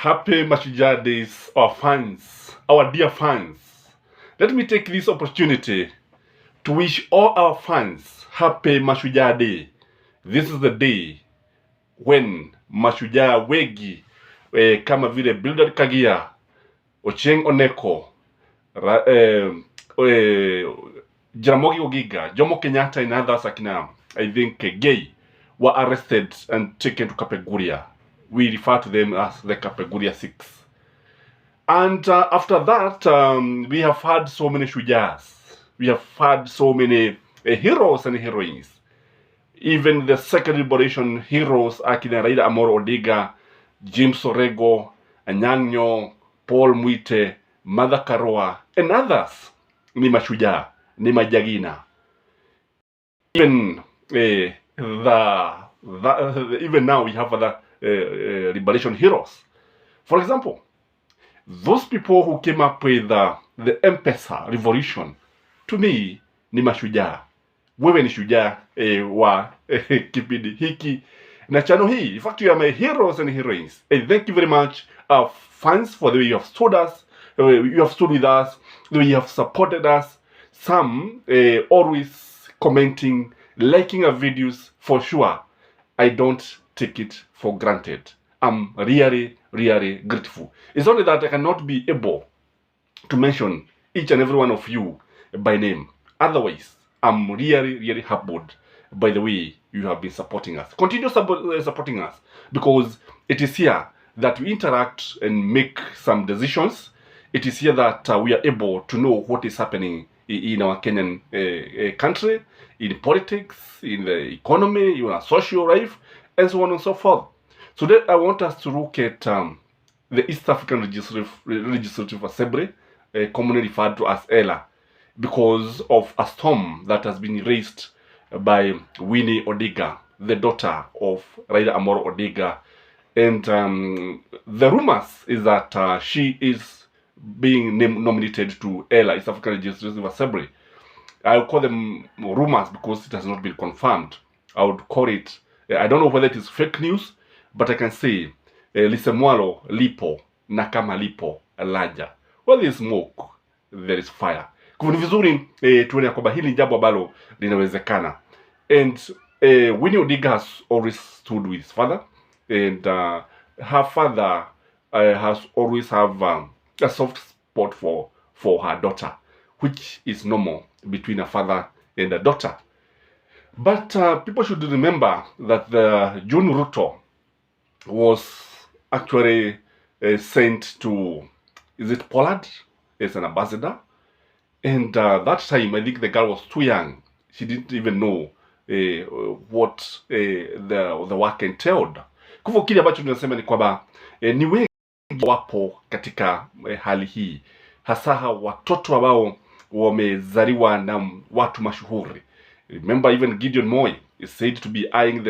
Happy MASHUJAA Days, our fans, our dear fans. Let me take this opportunity to wish all our fans happy MASHUJAA Day. This is the day when mashujaa wengi kama vile Bildad Kagia, Ochieng Oneko, Jaramogi Oginga, Jomo Kenyatta and others akina, I think, Gay, were arrested and taken to Kapeguria. We refer to them as the Kapeguria Six. And after that, we have had so many shujaas. We have had so many heroes and heroines. Even the second liberation heroes, akina Raila Amolo Odinga, James Orego, Anyanyo, Paul Mwite, Martha Karua, and others. Ni mashujaa, ni majagina. Even even now we have other liberation heroes. For example, those people who came up with the M-Pesa revolution, to me, ni mashujaa. Wewe ni shujaa wa kipindi hiki na chano hii. In fact, you are my heroes and heroines. And thank you very much, our fans, for the way you have stood us, you have stood with us, the way you have supported us. Some always commenting, liking our videos. For sure, I don't take it for granted. I'm really, really grateful. It's only that I cannot be able to mention each and every one of you by name. Otherwise, I'm really, really humbled by the way you have been supporting us. Continue supporting us, because it is here that we interact and make some decisions. It is here that we are able to know what is happening in our Kenyan country, in politics, in the economy, in our social life, and so on and so forth. So then I want us to look at the East African Legislative Assembly, commonly referred to as ELA, because of a storm that has been raised by Winnie Odinga, the daughter of Raila Amolo Odinga. And the rumors is that she is being nominated to ELA, East African Legislative Assembly. I'll call them rumors because it has not been confirmed. I would call it, I don't know whether it is fake news, but I can say, lisemwalo lipo, nakama lipo, laja. Where there is smoke, there is fire. Kwa ni vizuri tuone kwamba hili jambo ambalo linawezekana. And Winnie Odinga has always stood with his father, and her father has always have a soft spot for her daughter, which is normal between a father and a daughter. But people should remember that the June Ruto was actually sent to, is it Poland, as an ambassador? And that time, I think the girl was too young. She didn't even know what the work entailed. Kwa hivyo kile ambacho tunasema ni kwamba ni wengi wapo katika hali hii, hasa watoto ambao wamezaliwa na watu mashuhuri. Remember, even Gideon Moi is said to be eyeing the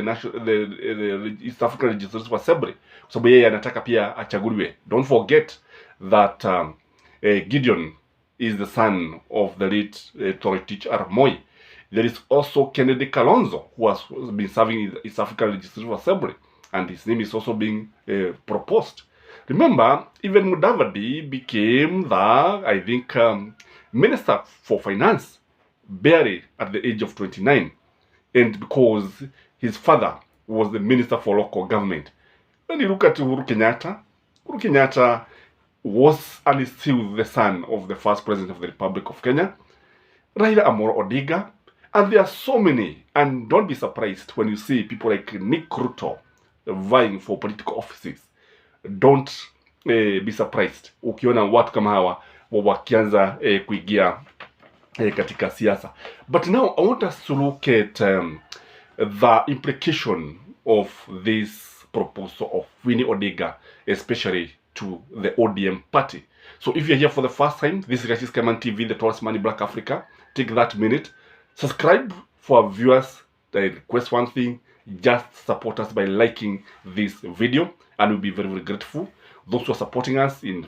East African Legislative Assembly, kwa sababu yeye anataka pia achaguliwe. Don't forget that Gideon is the son of the late Toroitich Arap Moi. There is also Kennedy Kalonzo, who has been serving in the East African Legislative Assembly, and his name is also being proposed. Remember, even Mudavadi became the, I think, Minister for Finance, barely at the age of 29, and because his father was the Minister for Local Government. When you look at Uhuru Kenyatta was and is still the son of the first president of the Republic of Kenya, Raila Amolo Odinga, and there are so many. And don't be surprised when you see people like Nick Ruto vying for political offices. Don't be surprised ukiona watu kama hawa wakianza kuingia katika siasa. But now I want us to look at the implication of this proposal of Winnie Odinga, especially to the ODM party. So if you're here for the first time, this is Rashis Kaman TV, the tallest man in Black Africa. Take that minute, subscribe for our viewers. I request one thing: just support us by liking this video, and we'll be very, very grateful. Those who are supporting us in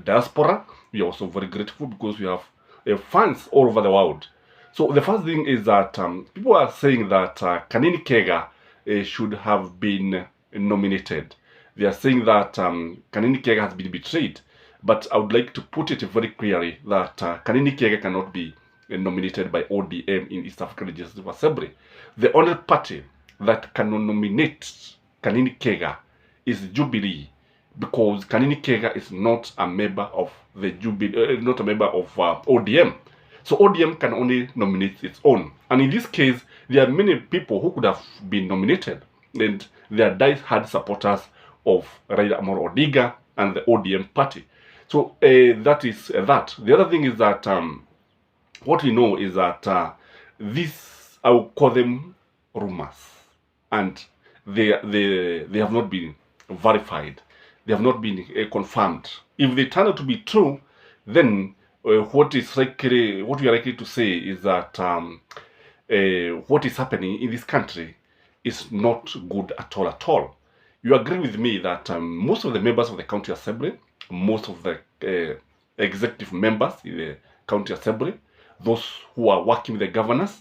diaspora, we are also very grateful, because we have fans all over the world. So the first thing is that people are saying that Kanini Kega should have been nominated. They are saying that Kanini Kega has been betrayed. But I would like to put it very clearly that Kanini Kega cannot be nominated by ODM in East African Legislative Assembly. The only party that can nominate Kanini Kega is Jubilee, because Kanini Kega is not a member of the Jubilee, not a member of ODM. So ODM can only nominate its own. And in this case, there are many people who could have been nominated, and they are die-hard supporters of Raila Amolo Odinga and the ODM party. So that is that. The other thing is that what we know is that this, I will call them rumors, and they have not been verified. They have not been confirmed. If they turn out to be true, then what we are likely to say is that what is happening in this country is not good at all. You agree with me that most of the members of the county assembly, most of the executive members in the county assembly, those who are working with the governors,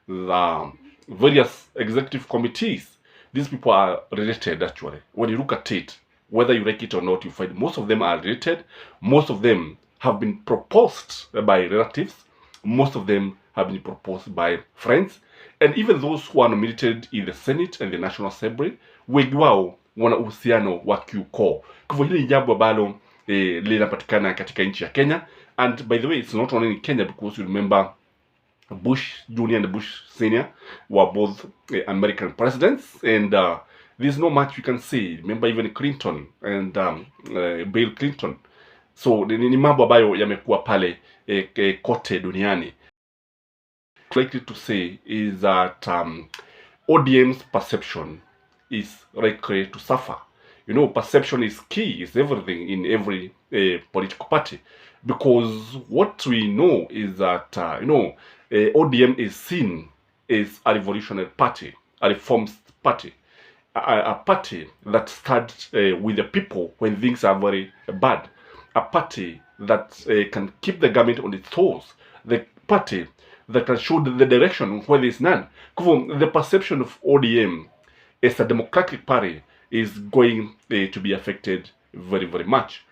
the various executive committees, these people are related actually. When you look at it, whether you like it or not, you find most of them are related. Most of them have been proposed by relatives. Most of them have been proposed by friends. And even those who are nominated in the Senate and the National Assembly, wengi wao wana uhusiano wa kiukoo. Kwa hivyo hili ni jambo ambalo linapatikana katika nchi ya Kenya. And by the way, it's not only in Kenya, because you remember Bush Jr. and Bush Sr. were both American presidents, and there's no much you can say. Remember even Clinton and Bill Clinton. So ni mambo ambayo yamekuwa pale kote duniani. Likely to say is that ODM's perception is likely to suffer. You know, perception is key, is everything in every political party. Because what we know is that, ODM is seen as a revolutionary party, a reformist party, a party that starts with the people when things are very bad, a party that can keep the government on its toes, the party that can show the direction where there is none. The perception of ODM as a democratic party is going to be affected very, very much.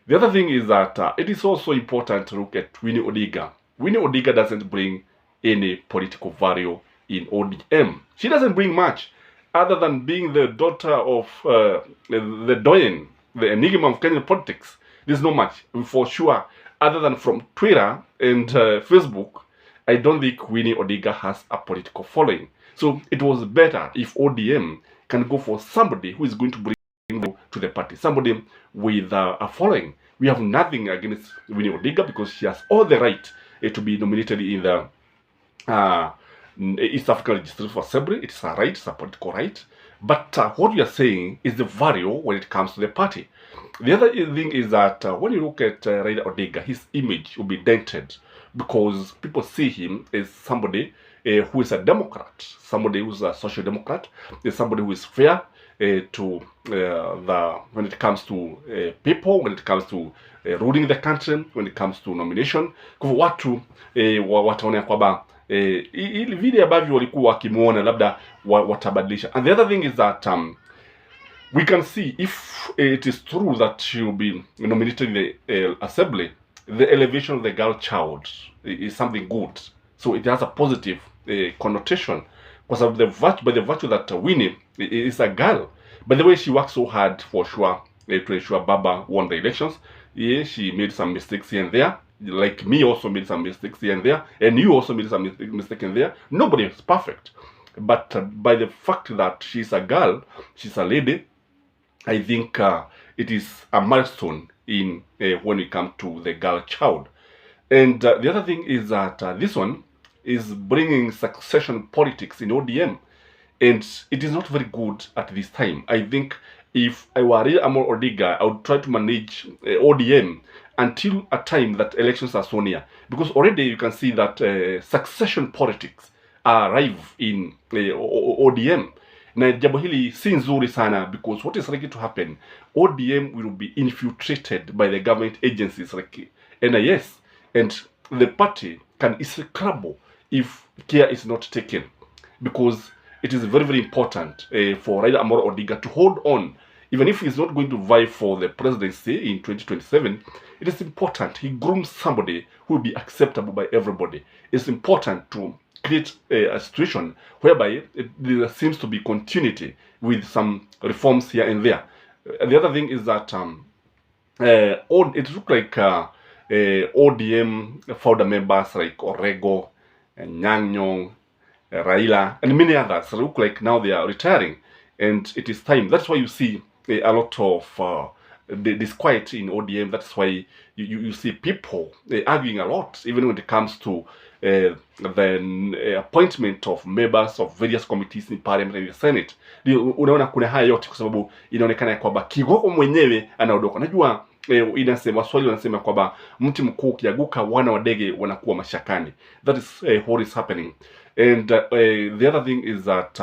The other thing is that it is also important to look at Winnie Odinga. Winnie Odinga doesn't bring any political value in ODM. She doesn't bring much, other than being the daughter of the doyen, the enigma of Kenyan politics. There's not much, for sure, other than from Twitter and Facebook. I don't think Winnie Odinga has a political following. So it was better if ODM can go for somebody who is going to bring to the party, somebody with a following. We have nothing against Winnie Odinga, because she has all the right to be nominated in the East African Legislative Assembly. It's a right, it's a political right. But what we are saying is the value when it comes to the party. The other thing is that when you look at Raila Odinga, his image will be dented, because people see him as somebody who is a Democrat, somebody who is a social democrat, somebody who is fair to when it comes to people, when it comes to ruling the country, when it comes to nomination. Kwa watu wataona kwamba ili vile ambavyo walikuwa wakimuona labda watabadilisha. And the other thing is that we can see, if it is true that she will be nominated in the assembly, the elevation of the girl child is something good. So it has a positive connotation, because of by the virtue that Winnie is a girl. By the way, she worked so hard for sure to ensure Baba won the elections. Yeah, she made some mistakes here and there. Like me, also made some mistakes here and there, and you also made some mistakes in there. Nobody is perfect, but by the fact that she's a girl, she's a lady, I think it is a milestone in when it comes to the girl child. And the other thing is that this one is bringing succession politics in ODM, and it is not very good at this time. I think if I were Raila Amolo Odinga, I would try to manage ODM until a time that elections are so near, because already you can see that succession politics arrive in ODM. Na jambo hili si nzuri sana, because what is likely to happen, ODM will be infiltrated by the government agencies like NIS, and the party can easily crumble if care is not taken, because it is very, very important for Raila Amolo Odinga to hold on even if he's not going to vie for the presidency in 2027, it is important he grooms somebody who will be acceptable by everybody. It's important to create a situation whereby there seems to be continuity with some reforms here and there. The other thing is that it looked like ODM founder members like Orego, Nyang Nyong, Raila, and many others look like now they are retiring, and it is time. That's why you see a lot of disquiet in ODM. That's why you see people arguing a lot, even when it comes to the appointment of members of various committees in parliament and the Senate. Unaona kuna haya yote kwa sababu inaonekana kwamba Kigogo mwenyewe anaondoka. Najua inasema swali wanasema kwamba mti mkuu ukianguka wana wa ndege wanakuwa mashakani. That is what is happening. And the other thing is that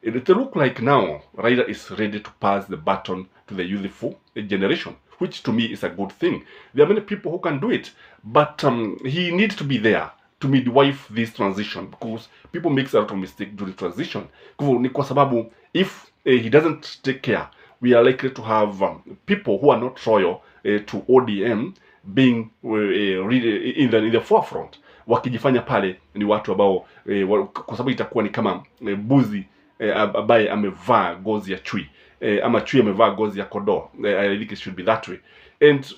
it look like now Raila is ready to pass the baton to the youthful generation, which to me is a good thing. There are many people who can do it, but he needs to be there to midwife this transition, because people make a lot of mistakes during transition. Ni kwa sababu if he doesn't take care, we are likely to have people who are not loyal to ODM being in the forefront, wakijifanya pale ni watu ambao kwa sababu itakuwa ni kama buzi ambaye amevaa ngozi ya chui, ama chui amevaa ngozi ya kondoo. I think it should be that way. And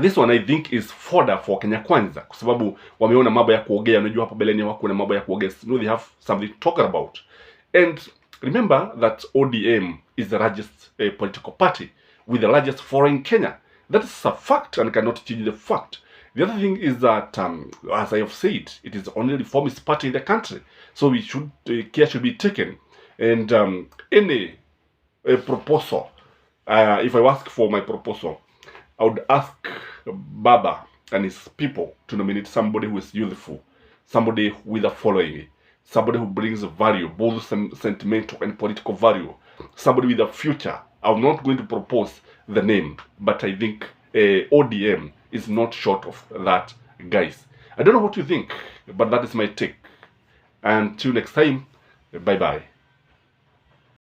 this one I think is fodder for Kenya Kwanza, kwa sababu wameona mambo ya kuogea. Unajua hapo beleni wako na mambo ya kuogea, so they have something to talk about. And remember that ODM is the largest political party with the largest following in Kenya. That is a fact and cannot change the fact. The other thing is that, as I have said, it is the only reformist party in the country. So we should care should be taken. And any proposal, if I ask for my proposal, I would ask Baba and his people to nominate somebody who is youthful, somebody with a following, somebody who brings value, both sentimental and political value, somebody with a future. I'm not going to propose the name, but I think ODM is not short of that, guys. I don't know what you think, but that is my take. Until next time, bye-bye.